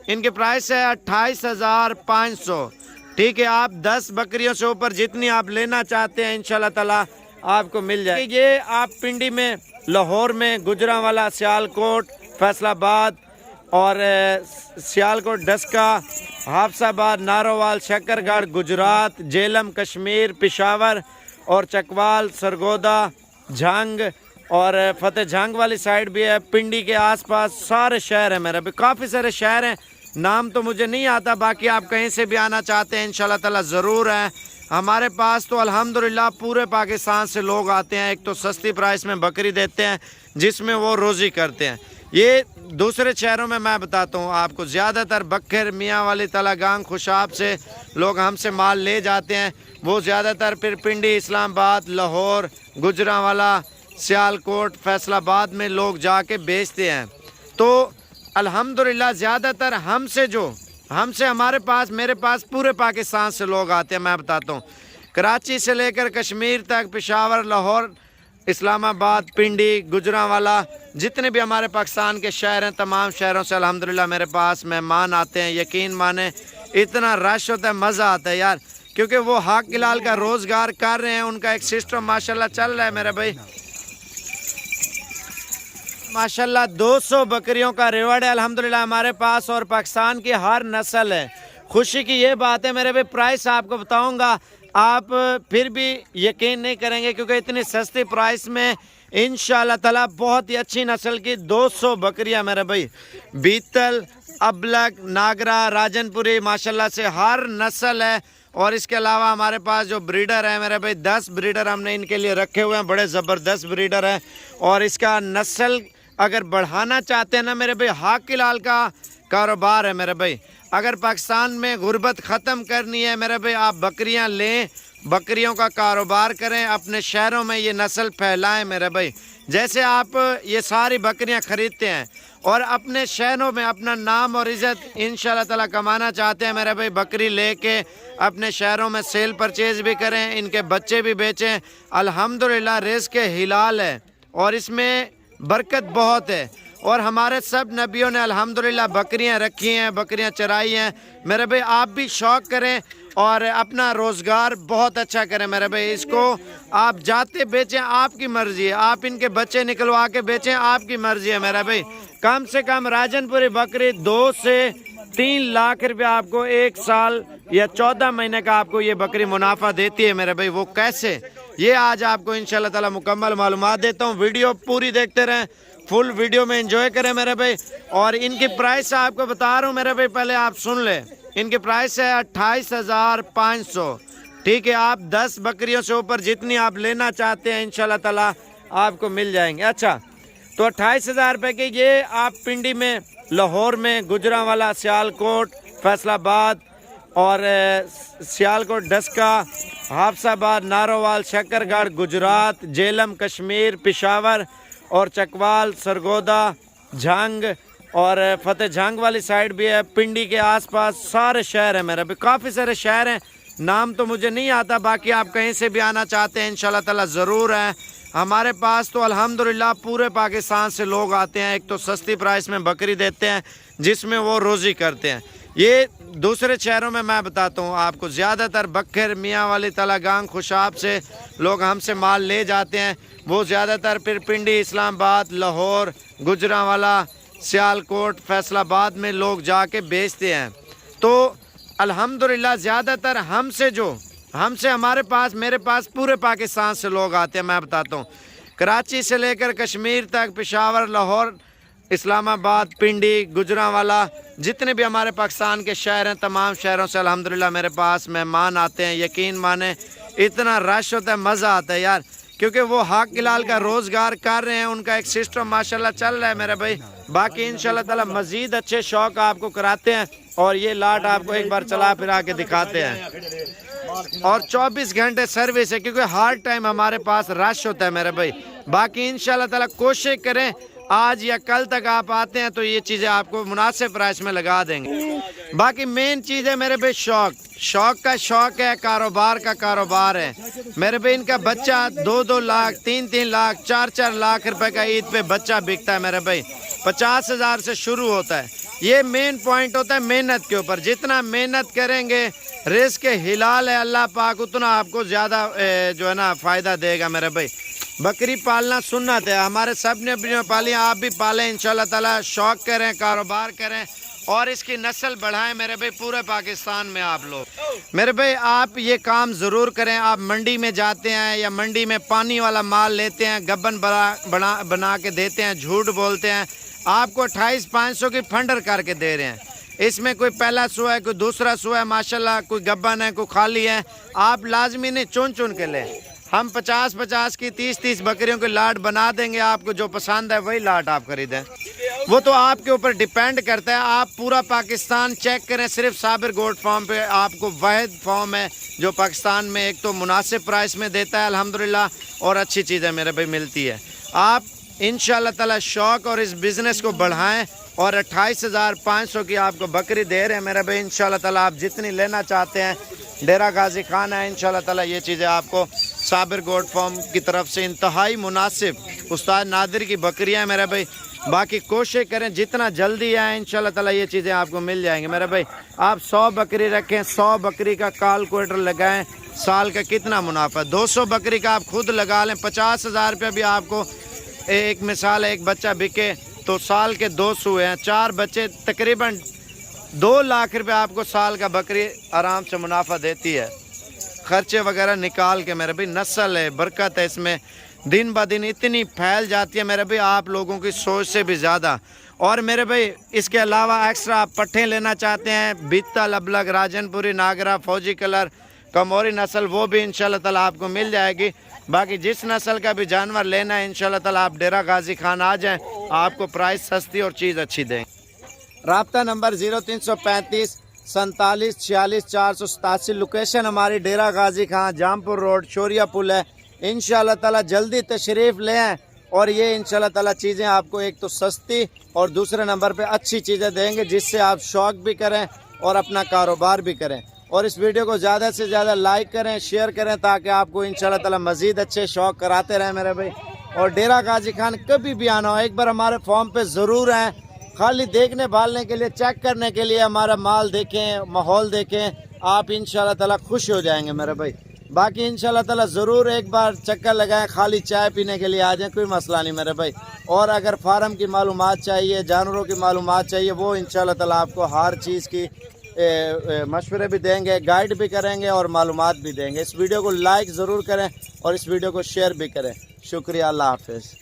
ان کی پرائس ہے 28,500. ٹھیک ہے، آپ 10 بکریوں سے اوپر جتنی آپ لینا چاہتے ہیں انشاءاللہ تعالی آپ کو مل جائے. یہ آپ پنڈی میں، لاہور میں، گجرانوالا، سیالکوٹ، فیصل آباد اور سیالکوٹ، ڈسکا، حافظ آباد، نارووال، شکر گڑھ، گجرات، جیلم، کشمیر، پشاور اور چکوال، سرگودا، جھنگ اور فتح جھنگ والی سائڈ بھی ہے. پنڈی کے آس پاس سارے شہر ہیں میرے بھی، کافی سارے شہر ہیں، نام تو مجھے نہیں آتا. باقی آپ کہیں سے بھی آنا چاہتے ہیں انشاءاللہ تعالی ضرور ہے. ہمارے پاس تو الحمدللہ پورے پاکستان سے لوگ آتے ہیں. ایک تو سستی پرائس میں بکری دیتے ہیں جس میں وہ روزی کرتے ہیں. یہ دوسرے شہروں میں بتاتا ہوں آپ کو، زیادہ تر بکر، میاں والی تلا گانگ، خوشاب سے لوگ ہم سے مال لے جاتے ہیں. وہ زیادہ تر پھر پنڈی، اسلام آباد، لاہور، گجرانوالا، سیالکوٹ، فیصل آباد میں لوگ جا کے بیچتے ہیں. تو الحمدللہ زیادہ تر ہمارے پاس، میرے پاس پورے پاکستان سے لوگ آتے ہیں. میں بتاتا ہوں، کراچی سے لے کر کشمیر تک، پشاور، لاہور، اسلام آباد، پنڈی، گجرانوالا، جتنے بھی ہمارے پاکستان کے شہر ہیں، تمام شہروں سے الحمدللہ میرے پاس مہمان آتے ہیں. یقین مانیں اتنا رش ہوتا ہے، مزہ آتا ہے یار، کیونکہ وہ حق حلال کا روزگار کر رہے ہیں. ان کا ایک سسٹم ماشاءاللہ چل رہا ہے میرے بھائی. ماشاءاللہ 200 بکریوں کا ریوارڈ ہے الحمدللہ ہمارے پاس، اور پاکستان کی ہر نسل ہے. خوشی کی یہ بات ہے میرے بھائی، پرائس آپ کو بتاؤں گا، آپ پھر بھی یقین نہیں کریں گے کیونکہ اتنی سستی پرائس میں انشاءاللہ تعالی بہت ہی اچھی نسل کی 200 بکریاں میرے بھائی، بیتل، ابلک، ناگرا، راجن پوری، ماشاءاللہ سے ہر نسل ہے. اور اس کے علاوہ ہمارے پاس جو بریڈر ہیں میرے بھائی، 10 بریڈر ہم نے ان کے لیے رکھے ہوئے ہیں، بڑے زبردست بریڈر ہیں. اور اس کا نسل اگر بڑھانا چاہتے ہیں نا میرے بھائی، حق حلال کا کاروبار ہے میرے بھائی. اگر پاکستان میں غربت ختم کرنی ہے میرے بھائی، آپ بکریاں لیں، بکریوں کا کاروبار کریں، اپنے شہروں میں یہ نسل پھیلائیں میرے بھائی. جیسے آپ یہ ساری بکریاں خریدتے ہیں اور اپنے شہروں میں اپنا نام اور عزت انشاءاللہ تعالی کمانا چاہتے ہیں میرے بھائی، بکری لے کے اپنے شہروں میں سیل پرچیز بھی کریں، ان کے بچے بھی بیچیں. الحمدللہ رزق حلال ہے اور اس میں برکت بہت ہے. اور ہمارے سب نبیوں نے الحمدللہ بکریاں رکھی ہیں، بکریاں چرائی ہیں میرے بھائی. آپ بھی شوق کریں اور اپنا روزگار بہت اچھا کریں میرے بھائی. اس کو آپ جاتے بیچیں، آپ کی مرضی ہے، آپ ان کے بچے نکلوا کے بیچیں، آپ کی مرضی ہے میرے بھائی. کم سے کم راجن پوری بکری 2 سے 3 لاکھ روپے آپ کو ایک سال یا 14 مہینے کا آپ کو یہ بکری منافع دیتی ہے میرے بھائی. وہ کیسے، یہ آج آپ کو انشاءاللہ تعالی مکمل معلومات دیتا ہوں. ویڈیو پوری دیکھتے رہیں، فل ویڈیو میں انجوائے کریں میرے بھائی. اور ان کی پرائس آپ کو بتا رہا ہوں میرے بھائی، پہلے آپ سن لیں. ان کی پرائس ہے 28,500. ٹھیک ہے، آپ 10 بکریوں سے اوپر جتنی آپ لینا چاہتے ہیں انشاءاللہ تعالی آپ کو مل جائیں گے. اچھا، تو 28,000 روپے کی یہ آپ پنڈی میں، لاہور میں، گجرانوالا، سیالکوٹ، فیصل آباد اور سیالکوٹ، ڈسکا، حافظ آباد، نارووال، شکر گڑھ، گجرات، جیلم، کشمیر، پشاور اور چکوال، سرگودا، جھنگ اور فتح جھنگ والی سائڈ بھی ہے. پنڈی کے آس پاس سارے شہر ہیں میرے بھی، کافی سارے شہر ہیں، نام تو مجھے نہیں آتا. باقی آپ کہیں سے بھی آنا چاہتے ہیں انشاءاللہ تعالی ضرور ہے. ہمارے پاس تو الحمدللہ پورے پاکستان سے لوگ آتے ہیں. ایک تو سستی پرائس میں بکری دیتے ہیں جس میں وہ روزی کرتے ہیں. یہ دوسرے شہروں میں بتاتا ہوں آپ کو، زیادہ تر بکر، میاں والی تلا گانگ، خوشاب سے لوگ ہم سے مال لے جاتے ہیں. وہ زیادہ تر پھر پنڈی، اسلام آباد، لاہور، گجرانوالا، سیالکوٹ، فیصل آباد میں لوگ جا کے بیچتے ہیں. تو الحمدللہ زیادہ تر ہمارے پاس، میرے پاس پورے پاکستان سے لوگ آتے ہیں. میں بتاتا ہوں، کراچی سے لے کر کشمیر تک، پشاور، لاہور، اسلام آباد، پنڈی، گجرانوالا، جتنے بھی ہمارے پاکستان کے شہر ہیں، تمام شہروں سے الحمدللہ میرے پاس مہمان آتے ہیں. یقین مانیں اتنا رش ہوتا ہے، مزہ آتا ہے یار، کیونکہ وہ حق حلال کا روزگار کر رہے ہیں. ان کا ایک سسٹم ماشاءاللہ چل رہا ہے میرے بھائی. باقی انشاءاللہ تعالی مزید اچھے شوق آپ کو کراتے ہیں اور یہ لاٹ آپ کو ایک بار چلا پھرا کے دکھاتے ہیں. اور 24 گھنٹے سروس ہے کیونکہ ہر ٹائم ہمارے پاس رش ہوتا ہے میرے بھائی. باقی انشاءاللہ تعالی کوشش کریں آج یا کل تک آپ آتے ہیں تو یہ چیزیں آپ کو مناسب پرائس میں لگا دیں گے. باقی مین چیز ہے میرے بھائی شوق کا شوق ہے، کاروبار کا کاروبار ہے میرے بھائی. ان کا بچہ 2-2 لاکھ، 3-3 لاکھ، 4-4 لاکھ روپے کا عید پہ بچہ بکتا ہے میرے بھائی. 50,000 سے شروع ہوتا ہے. یہ مین پوائنٹ ہوتا ہے محنت کے اوپر. جتنا محنت کریں گے رزق حلال ہے اللہ پاک اتنا آپ کو زیادہ جو ہے نا فائدہ دے گا میرے بھائی. بکری پالنا سنت ہے, ہمارے سب نے اپنی پالی, آپ بھی پالیں انشاءاللہ تعالی. شوق کریں, کاروبار کریں اور اس کی نسل بڑھائیں میرے بھائی پورے پاکستان میں. آپ لوگ میرے بھائی آپ یہ کام ضرور کریں. آپ منڈی میں جاتے ہیں یا منڈی میں پانی والا مال لیتے ہیں, گبن بنا کے دیتے ہیں, جھوٹ بولتے ہیں, آپ کو 28,500 کی پھنڈر کر کے دے رہے ہیں. اس میں کوئی پہلا سو ہے, کوئی دوسرا سو ہے, ماشاءاللہ کوئی گبن ہے, کوئی خالی ہے. آپ لازمی نہیں چن کے لیں. ہم 50 کی 30 بکریوں کے لاٹ بنا دیں گے. آپ کو جو پسند ہے وہی لاٹ آپ خریدیں. وہ تو آپ کے اوپر ڈیپینڈ کرتا ہے. آپ پورا پاکستان چیک کریں, صرف صابر گوٹ فارم پہ آپ کو واحد فارم ہے جو پاکستان میں ایک تو مناسب پرائس میں دیتا ہے الحمدللہ, اور اچھی چیزیں میرے بھائی ملتی ہے. آپ انشاءاللہ تعالی شوق اور اس بزنس کو بڑھائیں. اور 28,500 کی آپ کو بکری دے رہے ہیں میرے بھائی. انشاءاللہ تعالی آپ جتنی لینا چاہتے ہیں, ڈیرہ غازی خان ہے انشاءاللہ تعالی. یہ چیزیں آپ کو صابر گوٹ فارم کی طرف سے انتہائی مناسب استاد نادر کی بکریاں ہیں میرے بھائی. باقی کوشش کریں جتنا جلدی آئیں انشاءاللہ تعالی یہ چیزیں آپ کو مل جائیں گے میرے بھائی. آپ 100 بکری رکھیں, 100 بکری کا کیلکولیٹر لگائیں, سال کا کتنا منافع. 200 بکری کا آپ خود لگا لیں, 50,000 روپیہ بھی آپ کو ایک مثال ہے, ایک بچہ بکے تو سال کے 200 ہیں, 4 بچے تقریباً 2 لاکھ روپے آپ کو سال کا بکری آرام سے منافع دیتی ہے. خرچے وغیرہ نکال کے میرے بھائی. نسل ہے, برکت ہے اس میں, دن بہ دن اتنی پھیل جاتی ہے میرے بھائی آپ لوگوں کی سوچ سے بھی زیادہ. اور میرے بھائی اس کے علاوہ ایکسٹرا آپ پٹھے لینا چاہتے ہیں, بیتا, لبلگ, راجن پوری, ناگرا, فوجی کلر, کموری نسل, وہ بھی انشاءاللہ تعالی آپ کو مل جائے گی. باقی جس نسل کا بھی جانور لینا ہے انشاءاللہ تعالی آپ ڈیرہ غازی خان آ جائیں, آپ کو پرائس سستی اور چیز اچھی دیں. رابطہ نمبر 0335 47 46 487. لوکیشن ہماری ڈیرہ غازی خان, جامپور روڈ, شوریہ پل ہے. انشاءاللہ تعالی جلدی تشریف لیں اور یہ انشاءاللہ تعالی چیزیں آپ کو ایک تو سستی اور دوسرے نمبر پہ اچھی چیزیں دیں گے جس سے آپ شوق بھی کریں اور اپنا کاروبار بھی کریں. اور اس ویڈیو کو زیادہ سے زیادہ لائک کریں, شیئر کریں تاکہ آپ کو انشاءاللہ تعالی مزید اچھے شوق کراتے رہیں میرے بھائی. اور ڈیرہ غازی خان کبھی بھی آنا ہو ایک بار ہمارے فارم پہ ضرور آئیں, خالی دیکھنے بھالنے کے لیے, چیک کرنے کے لیے. ہمارا مال دیکھیں, ماحول دیکھیں, آپ انشاءاللہ تعالی خوش ہو جائیں گے میرے بھائی. باقی انشاءاللہ تعالی ضرور ایک بار چکر لگائیں, خالی چائے پینے کے لیے آ جائیں, کوئی مسئلہ نہیں میرے بھائی. اور اگر فارم کی معلومات چاہیے, جانوروں کی معلومات چاہیے, وہ انشاءاللہ تعالی آپ کو ہر چیز کی مشورے بھی دیں گے, گائیڈ بھی کریں گے اور معلومات بھی دیں گے. اس ویڈیو کو لائک ضرور کریں اور اس ویڈیو کو شیئر بھی کریں. شکریہ, اللہ حافظ.